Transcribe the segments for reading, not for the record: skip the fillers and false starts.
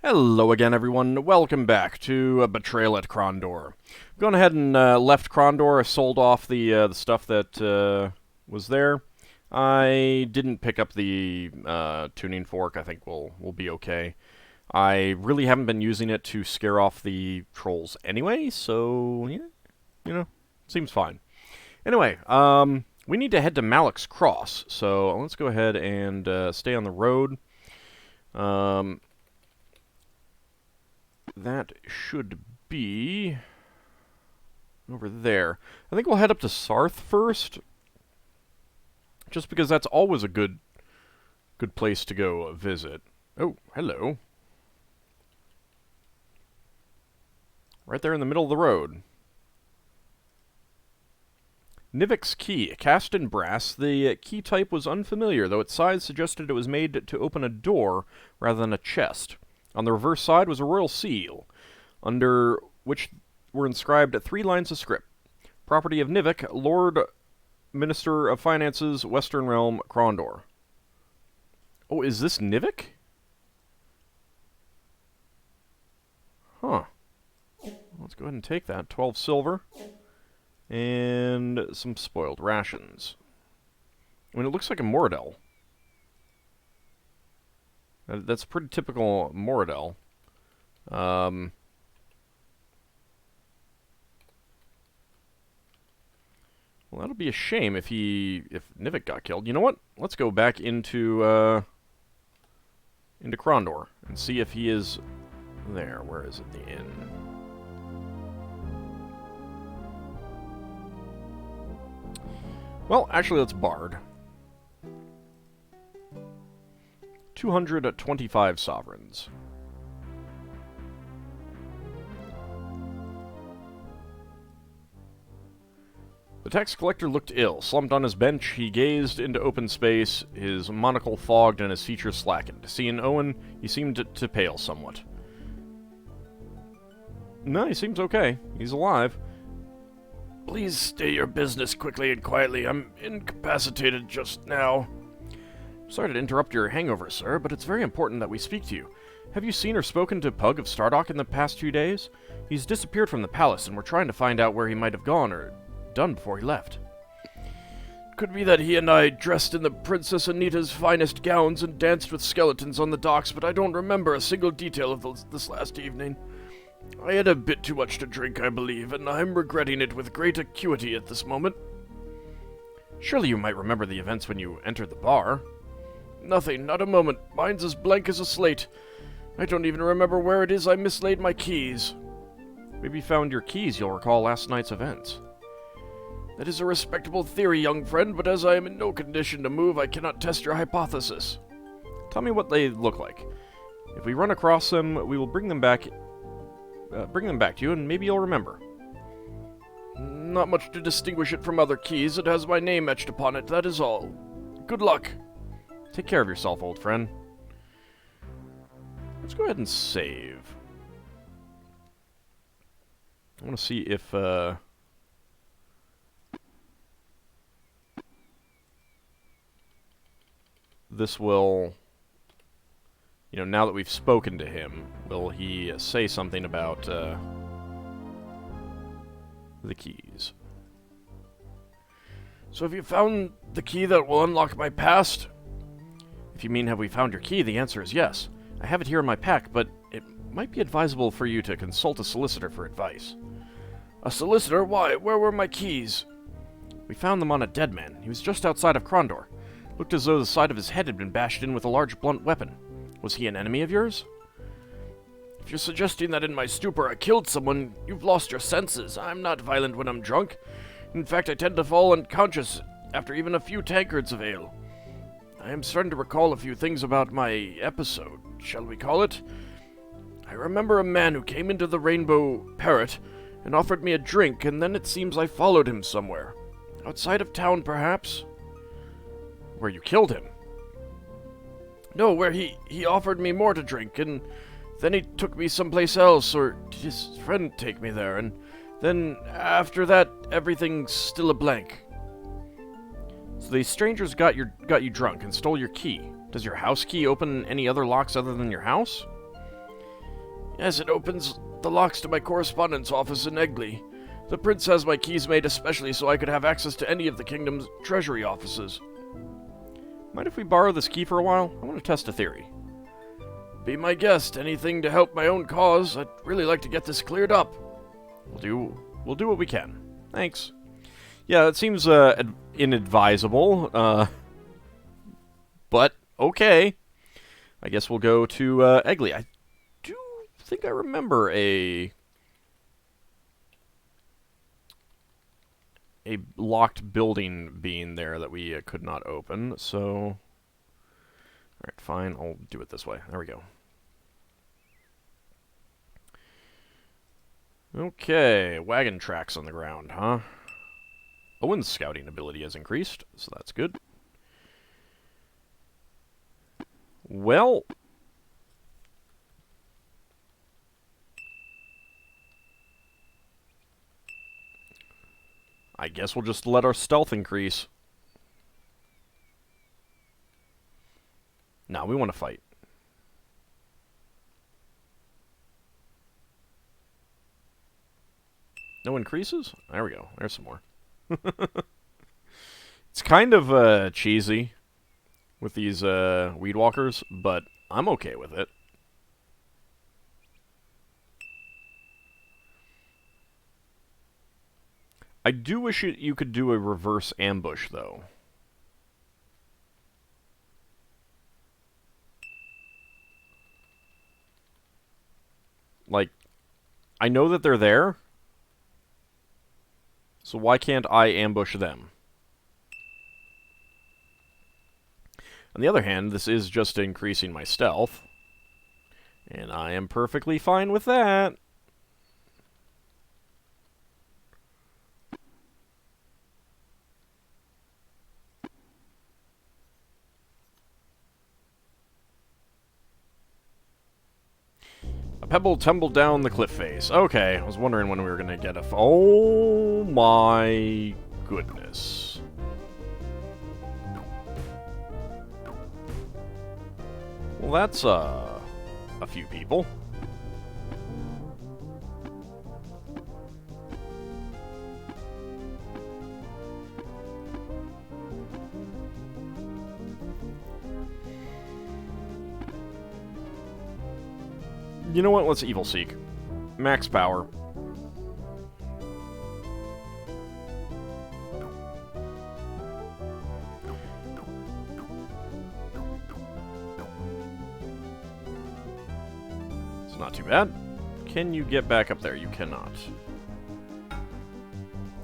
Hello again, everyone. Welcome back to Betrayal at Krondor. Gone ahead and left Krondor. Sold off the stuff that was there. I didn't pick up the tuning fork. I think we'll be okay. I really haven't been using it to scare off the trolls anyway, so yeah, seems fine. Anyway, we need to head to Malik's Cross, so let's go ahead and stay on the road. That should be over there. I think we'll head up to Sarth first, just because that's always a good place to go visit. Oh, hello. Right there in the middle of the road. Nivek's key. Cast in brass, the key type was unfamiliar, though its size suggested it was made to open a door rather than a chest. On the reverse side was a royal seal, under which were inscribed 3 lines of script. Property of Nivek, Lord Minister of Finances, Western Realm, Krondor. Oh, is this Nivek? Huh. Let's go ahead and take that. 12 silver. And some spoiled rations. I mean, it looks like a Moradel. That's pretty typical Moradel. Well, that'll be a shame if Nivek got killed. You know what? Let's go back into Krondor and see if he is there. Where is it? The inn. Well, actually, let's bard. 225 sovereigns. The tax collector looked ill. Slumped on his bench, he gazed into open space, his monocle fogged and his features slackened. Seeing Owen, he seemed to pale somewhat. No, he seems okay. He's alive. Please state your business quickly and quietly. I'm incapacitated just now. Sorry to interrupt your hangover, sir, but it's very important that we speak to you. Have you seen or spoken to Pug of Stardock in the past 2 days? He's disappeared from the palace, and we're trying to find out where he might have gone or done before he left. Could be that he and I dressed in the Princess Anita's finest gowns and danced with skeletons on the docks, but I don't remember a single detail of this last evening. I had a bit too much to drink, I believe, and I'm regretting it with great acuity at this moment. Surely you might remember the events when you entered the bar. Nothing, not a moment. Mine's as blank as a slate. I don't even remember where it is I mislaid my keys. Maybe you found your keys, you'll recall last night's events. That is a respectable theory, young friend, but as I am in no condition to move, I cannot test your hypothesis. Tell me what they look like. If we run across them, we will bring them back to you, and maybe you'll remember. Not much to distinguish it from other keys. It has my name etched upon it, that is all. Good luck. Take care of yourself, old friend. Let's go ahead and save. I want to see if, this will, now that we've spoken to him, will he say something about, the keys? So have you found the key that will unlock my past? If you mean have we found your key, the answer is yes. I have it here in my pack, but it might be advisable for you to consult a solicitor for advice. A solicitor? Why? Where were my keys? We found them on a dead man. He was just outside of Krondor. Looked as though the side of his head had been bashed in with a large blunt weapon. Was he an enemy of yours? If you're suggesting that in my stupor I killed someone, you've lost your senses. I'm not violent when I'm drunk. In fact, I tend to fall unconscious after even a few tankards of ale. I am starting to recall a few things about my episode, shall we call it? I remember a man who came into the Rainbow Parrot and offered me a drink, and then it seems I followed him somewhere. Outside of town, perhaps? Where you killed him? No, where he offered me more to drink, and then he took me someplace else, or did his friend take me there, and then after that, everything's still a blank. So these strangers got you drunk and stole your key. Does your house key open any other locks other than your house? Yes, it opens the locks to my correspondence office in Egley. The prince has my keys made especially so I could have access to any of the kingdom's treasury offices. Mind if we borrow this key for a while? I want to test a theory. Be my guest. Anything to help my own cause. I'd really like to get this cleared up. We'll do what we can. Thanks. Yeah, it seems inadvisable. But okay. I guess we'll go to Egley. I do think I remember a locked building being there that we could not open, so... Alright, fine, I'll do it this way. There we go. Okay, wagon tracks on the ground, huh? Owen's scouting ability has increased, so that's good. Well... I guess we'll just let our stealth increase. No, we want to fight. No increases? There we go. There's some more. It's kind of cheesy with these weed walkers, but I'm okay with it. I do wish you could do a reverse ambush, though. Like, I know that they're there, so why can't I ambush them? On the other hand, this is just increasing my stealth, and I am perfectly fine with that. A pebble tumbled down the cliff face. Okay, I was wondering when we were gonna get a... Oh my goodness. Well, that's, a few people. You know what? Let's Evil Seek. Max power. It's not too bad. Can you get back up there? You cannot.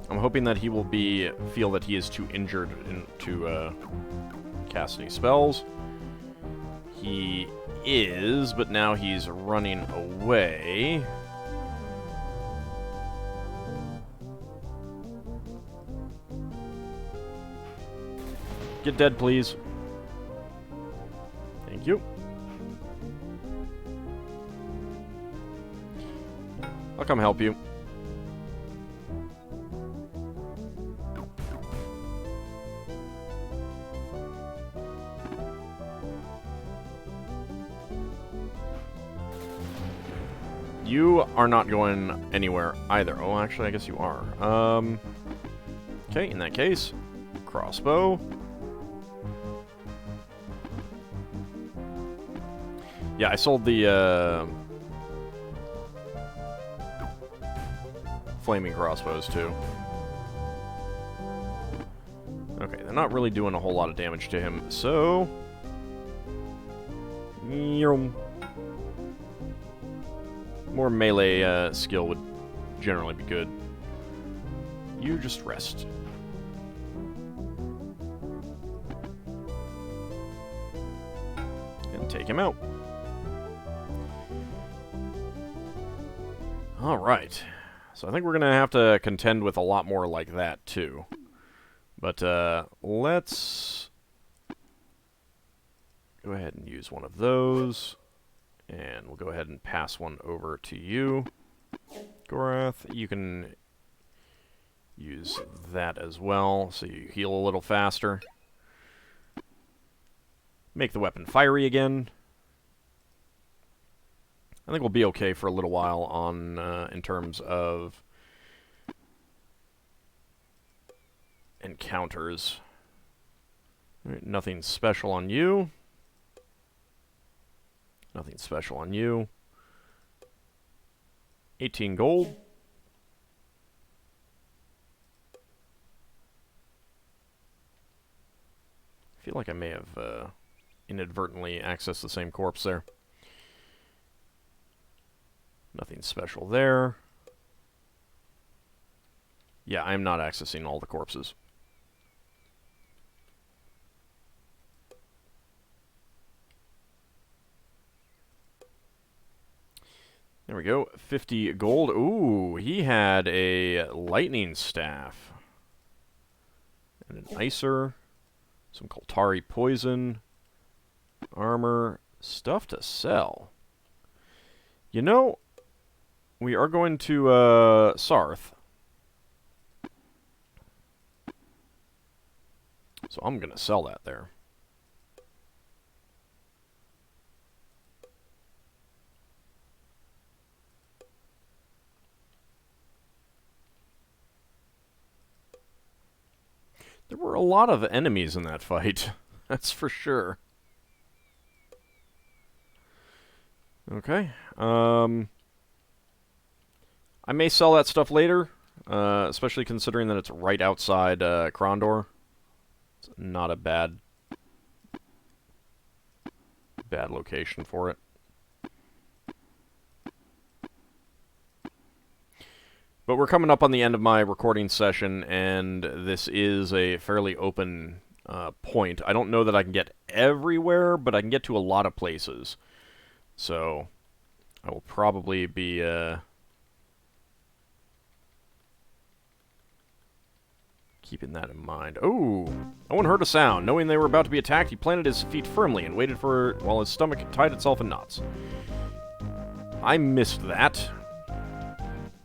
I'm hoping that he will feel that he is too injured to cast any spells. He is, but now he's running away. Get dead, please. Thank you. I'll come help you. You are not going anywhere either. Oh, actually, I guess you are. Okay, in that case, crossbow. Yeah, I sold the, flaming crossbows, too. Okay, they're not really doing a whole lot of damage to him, so... More melee skill would generally be good. You just rest. And take him out. Alright. So I think we're going to have to contend with a lot more like that, too. But, let's go ahead and use one of those. And we'll go ahead and pass one over to you, Gorath. You can use that as well, so you heal a little faster. Make the weapon fiery again. I think we'll be okay for a little while on in terms of encounters. All right, nothing special on you. Nothing special on you. 18 gold. I feel like I may have inadvertently accessed the same corpse there. Nothing special there. Yeah, I'm not accessing all the corpses. There we go. 50 gold. Ooh, he had a lightning staff. And an icer. Some Koltari poison. Armor. Stuff to sell. You know, we are going to Sarth. So I'm going to sell that there. There were a lot of enemies in that fight. That's for sure. Okay. I may sell that stuff later, especially considering that it's right outside Krondor. It's not a bad location for it. But we're coming up on the end of my recording session, and this is a fairly open point. I don't know that I can get everywhere, but I can get to a lot of places. So I will probably be keeping that in mind. Oh, Owen heard a sound. Knowing they were about to be attacked, he planted his feet firmly and waited for while his stomach tied itself in knots. I missed that.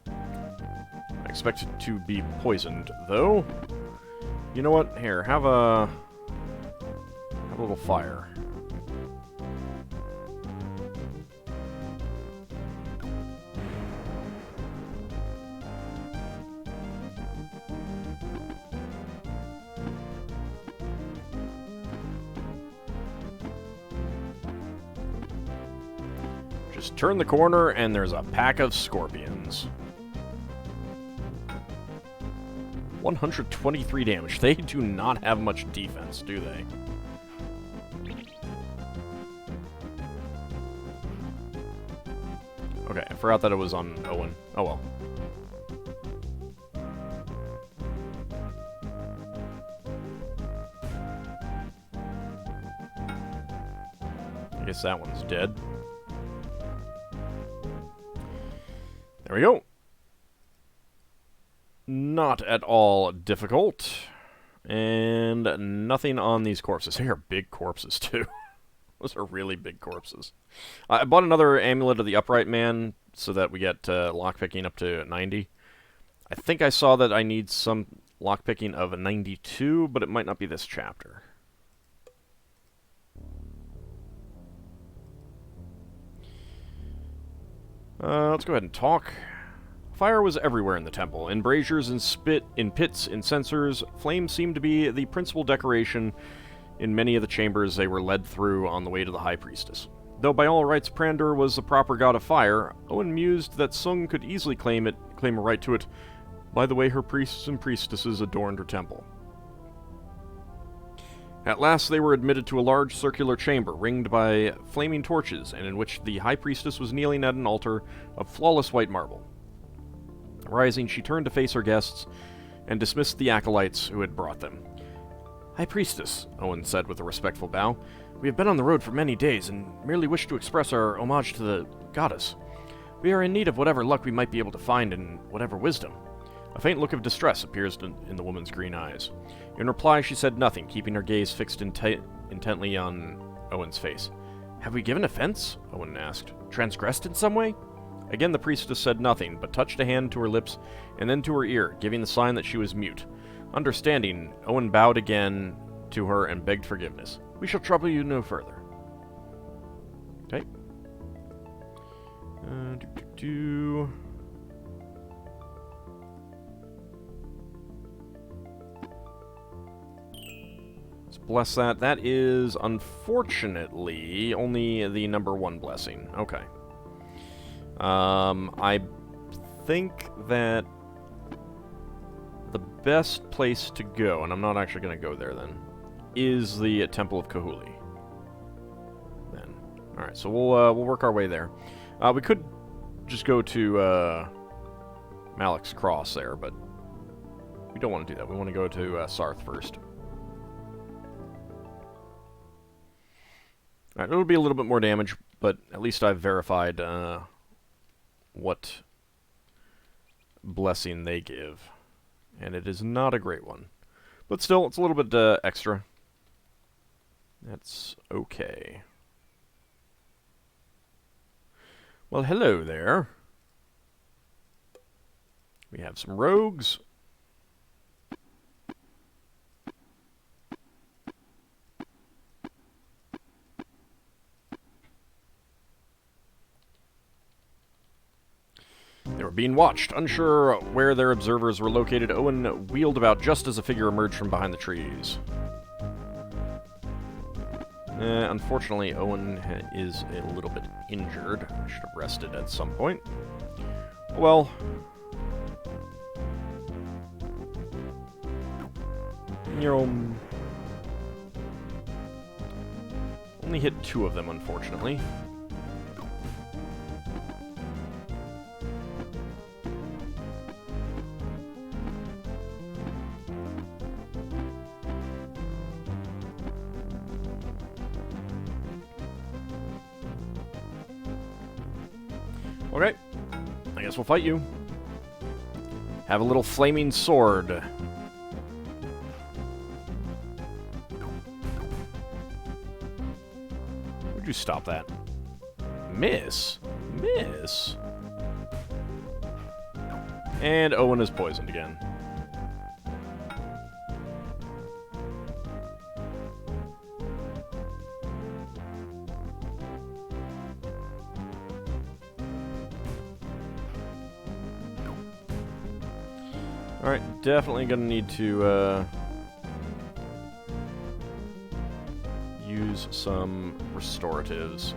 I expected to be poisoned, though. You know what? Here, have a little fire. Just turn the corner, and there's a pack of scorpions. 123 damage. They do not have much defense, do they? Okay, I forgot that it was on Owen. Oh well. I guess that one's dead. There we go. Not at all difficult. And nothing on these corpses. They are big corpses, too. Those are really big corpses. I bought another Amulet of the Upright Man so that we get lockpicking up to 90. I think I saw that I need some lockpicking of a 92, but it might not be this chapter. Let's go ahead and talk. Fire was everywhere in the temple, in braziers and in pits, in censers. Flames seemed to be the principal decoration in many of the chambers they were led through on the way to the High Priestess. Though by all rights Krondor was the proper god of fire, Owen mused that Sung could easily claim a right to it by the way her priests and priestesses adorned her temple. At last they were admitted to a large circular chamber ringed by flaming torches, and in which the High Priestess was kneeling at an altar of flawless white marble. Rising, she turned to face her guests and dismissed the acolytes who had brought them. "High Priestess," Owen said with a respectful bow, "we have been on the road for many days and merely wish to express our homage to the goddess. We are in need of whatever luck we might be able to find and whatever wisdom." A faint look of distress appears in the woman's green eyes. In reply, she said nothing, keeping her gaze fixed intently on Owen's face. "Have we given offense?" Owen asked. "Transgressed in some way?" Again the priestess said nothing, but touched a hand to her lips and then to her ear, giving the sign that she was mute. Understanding, Owen bowed again to her and begged forgiveness. "We shall trouble you no further." Okay. Do. Let's bless that. That is, unfortunately, only the number 1 blessing. Okay. I think that the best place to go, and I'm not actually going to go there then, is the Temple of Kahuli. Then. Alright, so we'll work our way there. We could just go to Malik's Cross there, but we don't want to do that. We want to go to Sarth first. Alright, it'll be a little bit more damage, but at least I've verified what blessing they give. And it is not a great one. But still, it's a little bit extra. That's okay. Well, hello there. We have some rogues. They were being watched. Unsure where their observers were located, Owen wheeled about just as a figure emerged from behind the trees. Unfortunately, Owen is a little bit injured. I should have rested at some point. Well, you're only hit 2 of them, unfortunately. Okay, I guess we'll fight you. Have a little flaming sword. Would you stop that? Miss? Miss? And Owen is poisoned again. Alright, definitely gonna need to use some restoratives.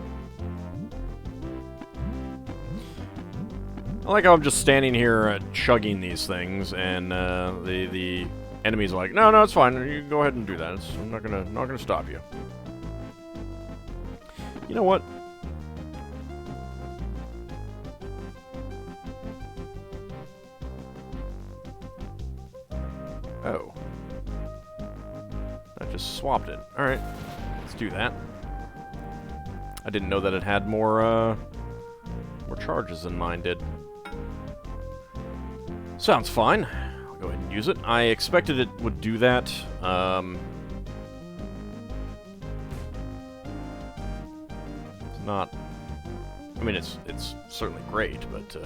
I like how I'm just standing here chugging these things, and the enemy's like, no, it's fine. You can go ahead and do that. I'm not gonna stop you. You know what? Oh. I just swapped it. Alright. Let's do that. I didn't know that it had more charges than mine did. Sounds fine. I'll go ahead and use it. I expected it would do that. It's not... I mean, it's certainly great, but,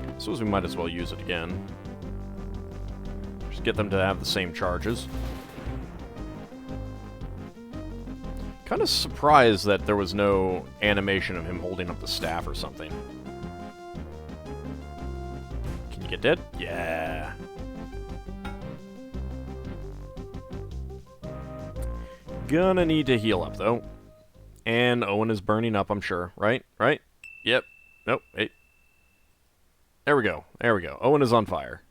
I suppose we might as well use it again. Just get them to have the same charges. Kind of surprised that there was no animation of him holding up the staff or something. Can you get dead? Yeah. Gonna need to heal up, though. And Owen is burning up, I'm sure. Right? Right? Yep. Nope. Hey. There we go. There we go. Owen is on fire.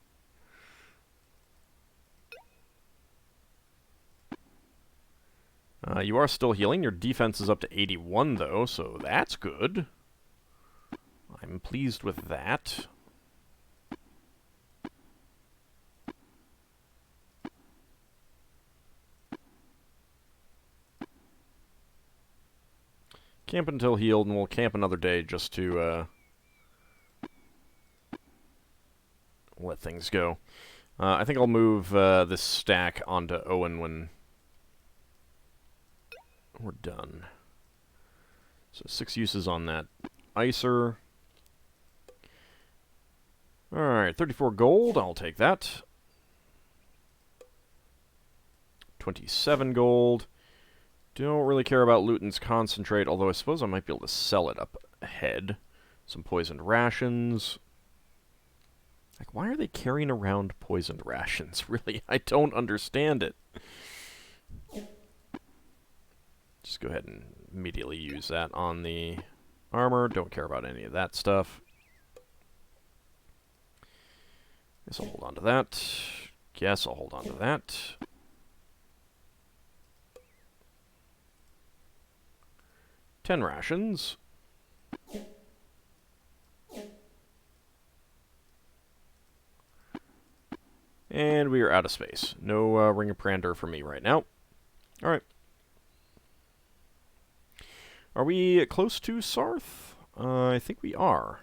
You are still healing. Your defense is up to 81, though, so that's good. I'm pleased with that. Camp until healed, and we'll camp another day just to let things go. I think I'll move this stack onto Owen when we're done. So 6 uses on that Icer. Alright, 34 gold, I'll take that. 27 gold. Don't really care about Luton's concentrate, although I suppose I might be able to sell it up ahead. Some poisoned rations. Like, why are they carrying around poisoned rations? Really, I don't understand it. Just go ahead and immediately use that on the armor. Don't care about any of that stuff. Guess I'll hold on to that. Guess I'll hold on to that. Ten rations. And we are out of space. No Ring of Prander for me right now. Alright. Are we close to Sarth? I think we are.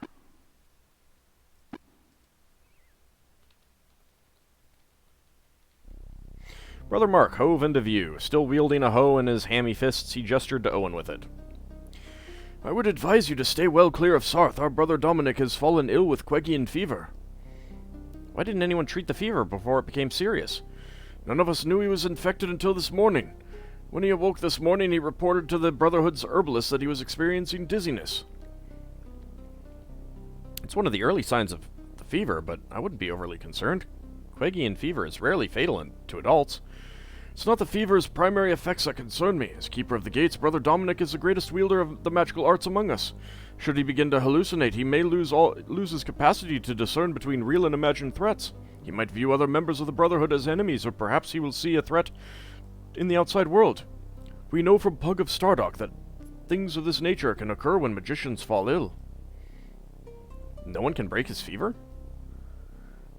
Brother Mark hove into view. Still wielding a hoe in his hammy fists, he gestured to Owen with it. I would advise you to stay well clear of Sarth. Our brother Dominic has fallen ill with Quegian fever. Why didn't anyone treat the fever before it became serious? None of us knew he was infected until this morning. When he awoke this morning, he reported to the Brotherhood's herbalist that he was experiencing dizziness. It's one of the early signs of the fever, but I wouldn't be overly concerned. Quegian fever is rarely fatal to adults. It's not the fever's primary effects that concern me. As Keeper of the Gates, Brother Dominic is the greatest wielder of the magical arts among us. Should he begin to hallucinate, he may lose his capacity to discern between real and imagined threats. He might view other members of the Brotherhood as enemies, or perhaps he will see a threat in the outside world. We know from Pug of Stardock that things of this nature can occur when magicians fall ill. No one can break his fever?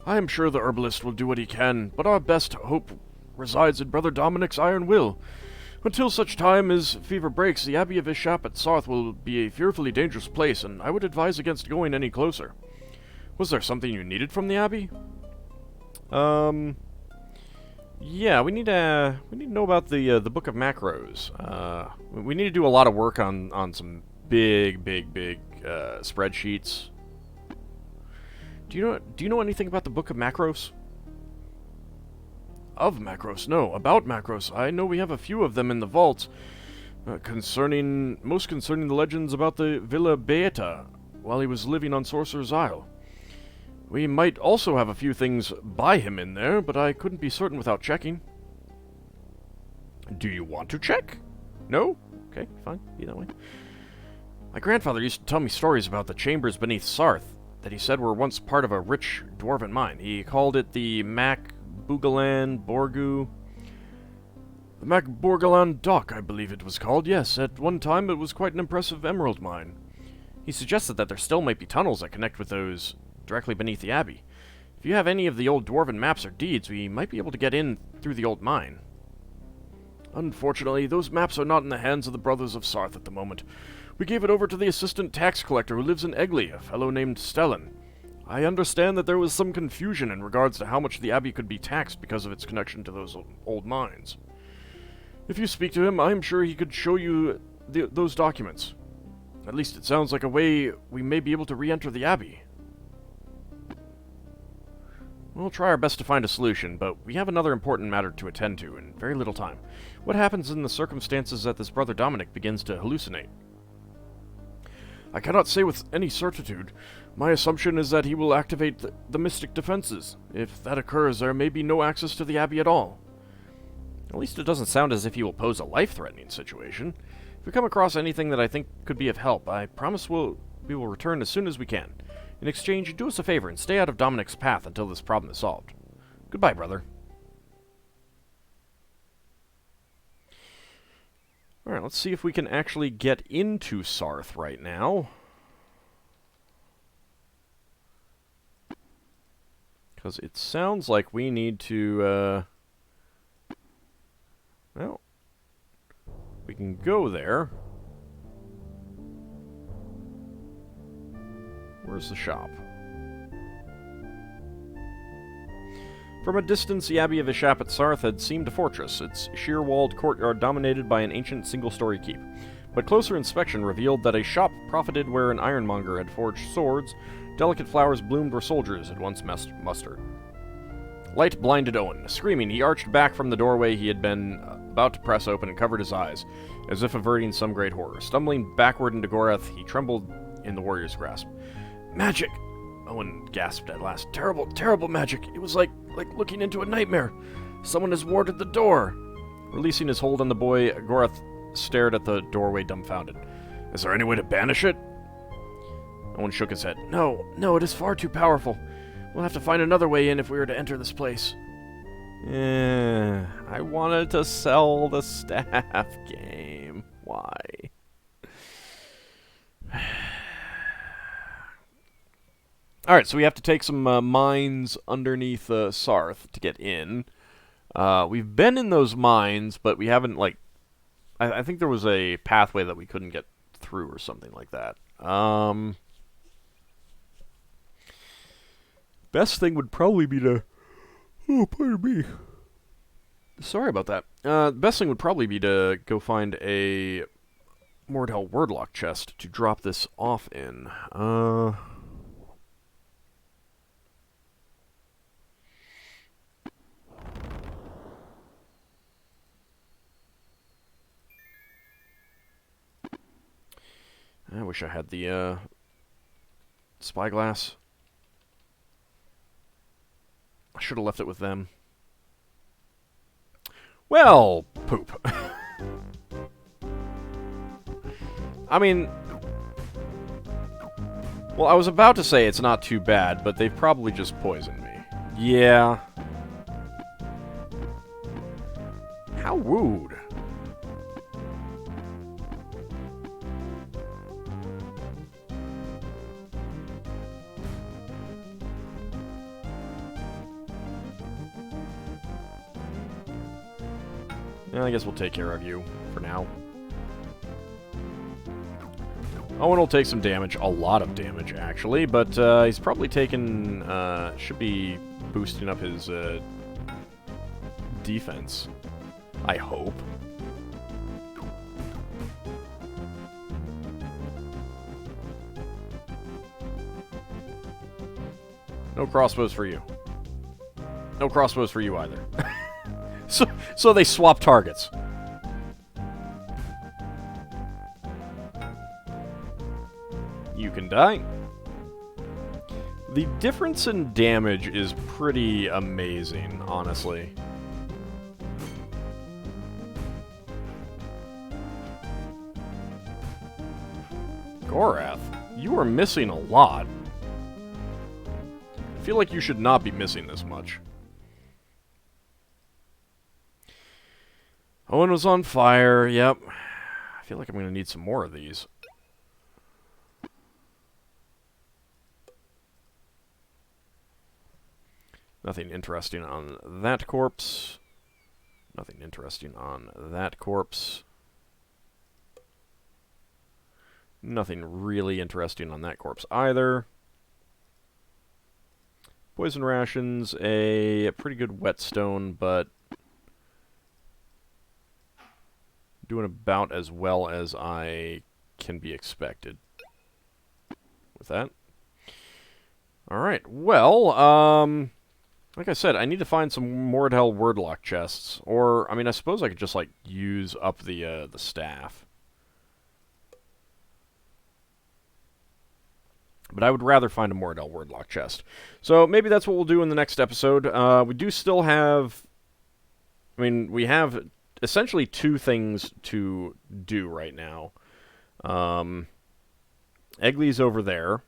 I am sure the herbalist will do what he can, but our best hope resides in Brother Dominic's iron will. Until such time as fever breaks, the Abbey of Ishap at Sarth will be a fearfully dangerous place, and I would advise against going any closer. Was there something you needed from the Abbey? Yeah, we need to know about the Book of Macros. We need to do a lot of work on some big spreadsheets. Do you know anything about the Book of Macros? Of Macros, no. About Macros, I know we have a few of them in the vault. Most concerning the legends about the Villa Beata while he was living on Sorcerer's Isle. We might also have a few things by him in there, but I couldn't be certain without checking. Do you want to check? No? Okay, fine. Be that way. My grandfather used to tell me stories about the chambers beneath Sarth that he said were once part of a rich dwarven mine. He called it the Macbugalan Borgu. The Macborgalan Dock, I believe it was called. Yes, at one time it was quite an impressive emerald mine. He suggested that there still might be tunnels that connect with those directly beneath the Abbey. If you have any of the old dwarven maps or deeds, we might be able to get in through the old mine. Unfortunately, those maps are not in the hands of the Brothers of Sarth at the moment. We gave it over to the assistant tax collector who lives in Eggley, a fellow named Stellan. I understand that there was some confusion in regards to how much the Abbey could be taxed because of its connection to those old mines. If you speak to him, I am sure he could show you those documents. At least it sounds like a way we may be able to re-enter the Abbey. We'll try our best to find a solution, but we have another important matter to attend to in very little time. What happens in the circumstances that this Brother Dominic begins to hallucinate? I cannot say with any certitude. My assumption is that he will activate the mystic defenses. If that occurs, there may be no access to the Abbey at all. At least it doesn't sound as if he will pose a life-threatening situation. If we come across anything that I think could be of help, I promise we will return as soon as we can. In exchange, do us a favor and stay out of Dominic's path until this problem is solved. Goodbye, brother. Alright, let's see if we can actually get into Sarth right now. Because it sounds like we need to, well, we can go there. Where's the shop? From a distance, the Abbey of Ishap at Sarth had seemed a fortress, its sheer-walled courtyard dominated by an ancient single-story keep. But closer inspection revealed that a shop profited where an ironmonger had forged swords, delicate flowers bloomed where soldiers had once mustered. Light blinded Owen. Screaming, he arched back from the doorway he had been about to press open and covered his eyes, as if averting some great horror. Stumbling backward into Gorath, he trembled in the warrior's grasp. Magic! Owen gasped at last. Terrible, terrible magic. It was like looking into a nightmare. Someone has warded the door. Releasing his hold on the boy, Gorath stared at the doorway dumbfounded. Is there any way to banish it? Owen shook his head. No, it is far too powerful. We'll have to find another way in if we are to enter this place. I wanted to sell the staff game. Why? Alright, so we have to take some mines underneath Sarth to get in. We've been in those mines, but we haven't, like... I think there was a pathway that we couldn't get through or something like that. Best thing would probably be to... Oh, pardon me. Sorry about that. Best thing would probably be to go find a Mordhel Wordlock chest to drop this off in. I wish I had the spyglass. I should have left it with them. Well, poop. I mean... Well, I was about to say it's not too bad, but they've probably just poisoned me. Yeah. How rude. I guess we'll take care of you for now. Owen will take some damage, a lot of damage actually, but he's probably taken, should be boosting up his defense, I hope. No crossbows for you. No crossbows for you either. So they swap targets. You can die. The difference in damage is pretty amazing, honestly. Gorath, you are missing a lot. I feel like you should not be missing this much. Owen was on fire, yep. I feel like I'm going to need some more of these. Nothing interesting on that corpse. Nothing interesting on that corpse. Nothing really interesting on that corpse either. Poison rations, a pretty good whetstone, but doing about as well as I can be expected with that. Alright, well, like I said, I need to find some Mordhel Wordlock chests. Or, I mean, I suppose I could just, like, use up the staff. But I would rather find a Mordhel Wordlock chest. So, maybe that's what we'll do in the next episode. We do still have... I mean, we have essentially two things to do right now. Egley's over there,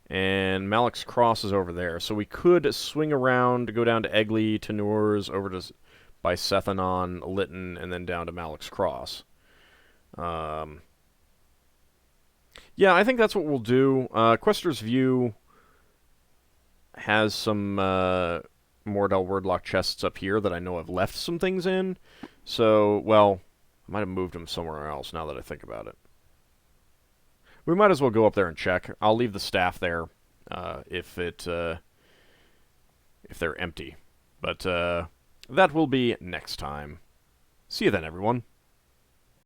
and Malek's Cross is over there. So we could swing around to go down to Egley, to Nurs, over to by Sethanon, Lytton, and then down to Malek's Cross. Yeah, I think that's what we'll do. Quester's View has some Mordhel Wordlock chests up here that I know I've left some things in. So, well, I might have moved them somewhere else now that I think about it. We might as well go up there and check. I'll leave the staff there if they're empty. But that will be next time. See you then, everyone.